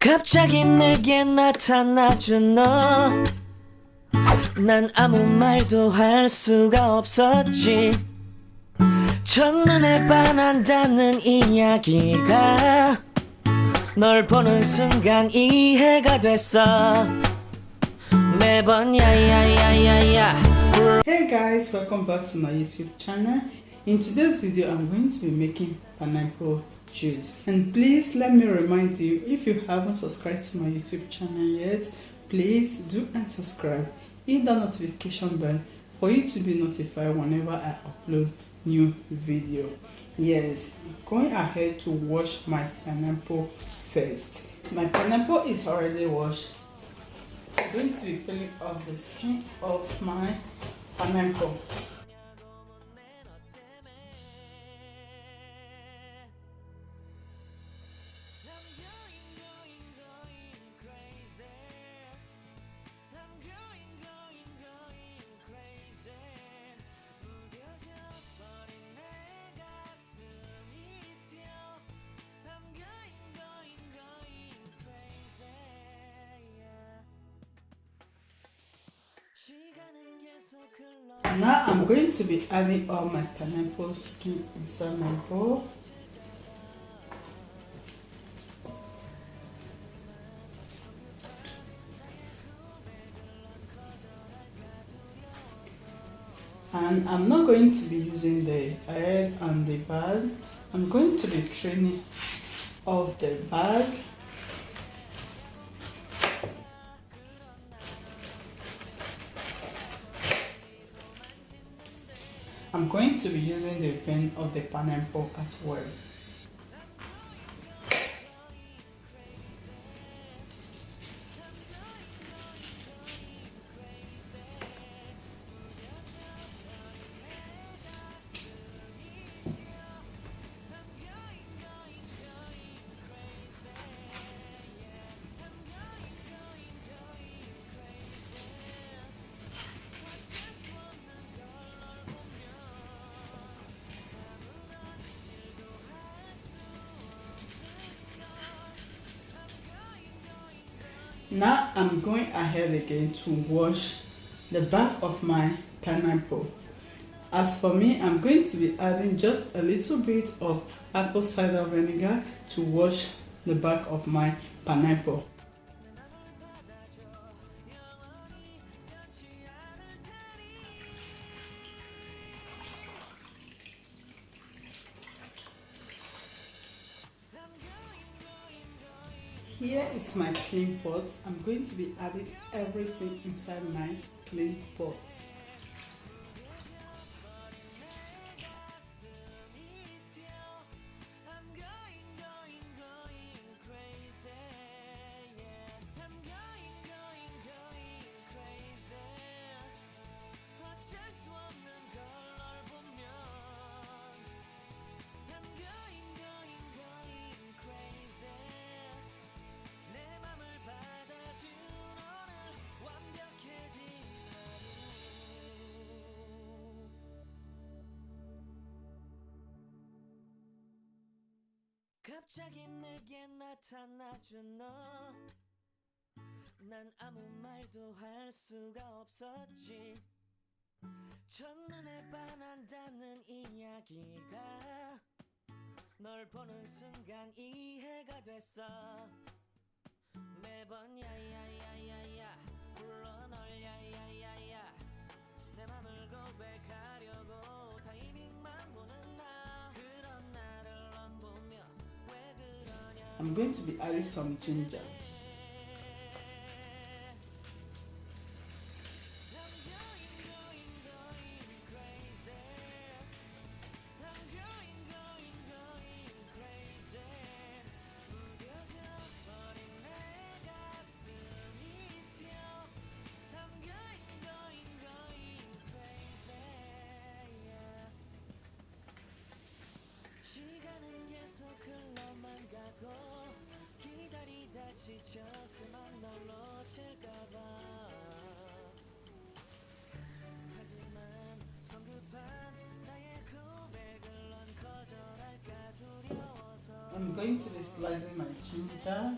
갑자기 내게 나타나준 너, 난 아무 말도 할 수가 없었지. 첫눈에 반한다는 이야기가 널 보는 순간 이해가 됐어. 매번 야야야야야. Hey guys, welcome back to my YouTube channel. In today's video I'm going to be making pineapple juice, and please let me remind you, if you haven't subscribed to my YouTube channel yet, please do and subscribe. Hit the notification bell for you to be notified whenever I upload new video. Yes, going ahead to wash my pineapple first. My pineapple is already washed. I'm going to be peeling off the skin of my pineapple. Now I'm going to be adding all my pineapple skin inside my bowl. And I'm not going to be using the head and the bud. I'm going to be trimming off the bud. I'm going to be using the vein of the pineapple as well. Now I'm going ahead again to wash the back of my pineapple. As for me, I'm going to be adding just a little bit of apple cider vinegar to wash the back of my pineapple. Here is my clean pot. I'm going to be adding everything inside my clean pot. 갑자기 내게 나타나준 너, 난 아무 말도 할 수가 없었지. 첫눈에 반한다는 이야기가 널 보는 순간 이해가 됐어. 매번 야야야야야 불러 널 야야야야. 내 맘을 고백하려고 타이밍만 보는 나, 그런 나를 넌 보며 왜 그러냐. I'm going to be adding some ginger. 시간은 계속 흘러만 가고 기다리다 지쳐 그만 널 놓칠까봐. 하지만 성급한 나의 고백을 넌 거절할까 두려워서. I'm going to be slicing my ginger.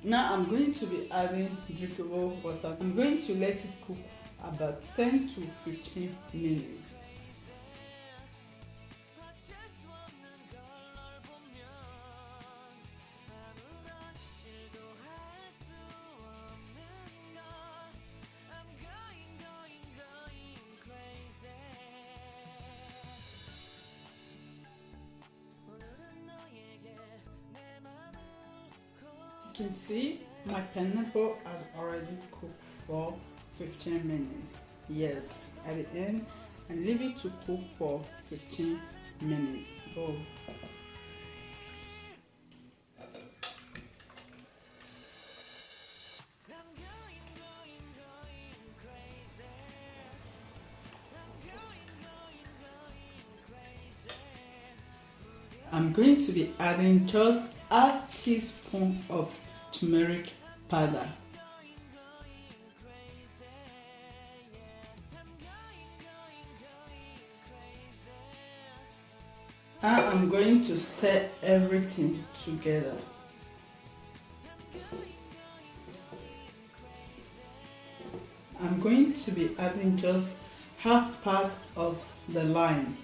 Now I'm going to be adding drinkable water. I'm going to let it cook about 10 to 15 minutes. You can see my pineapple has already cooked for 15 minutes. Yes, at the end, and leave it to cook for 15 minutes. Oh. I'm going to be adding just half teaspoon of turmeric powder. And I'm going to stir everything together. I'm going to be adding just half part of the lime.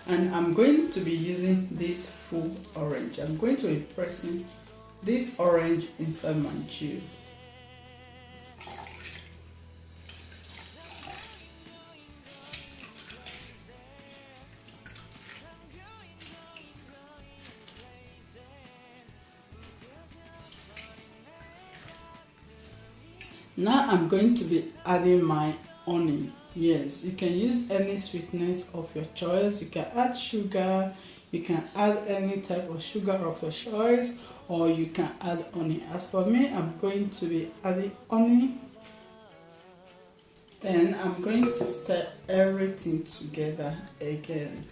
And I'm going to be using this full orange. I'm going to be pressing this orange inside my juice. Now I'm going to be adding my honey. Yes, you can use any sweetness of your choice. You can add sugar, you can add any type of sugar of your choice, or you can add honey. As for me, I'm going to be adding honey. Then I'm going to stir everything together again.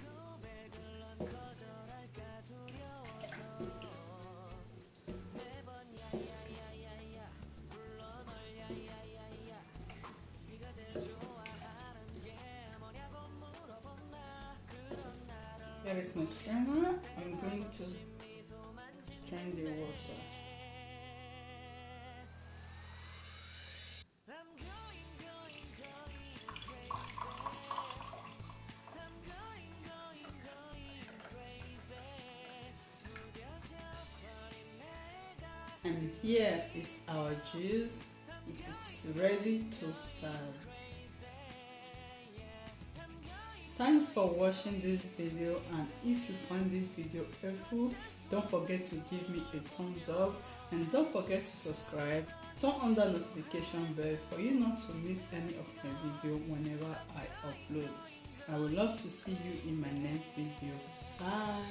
Here is my strainer. I'm going to strain the water. And here is our juice. It is ready to serve. Thanks for watching this video, and if you find this video helpful, don't forget to give me a thumbs up, and don't forget to subscribe. Turn on the notification bell for you not to miss any of my video whenever I upload. I would love to see you in my next video. Bye.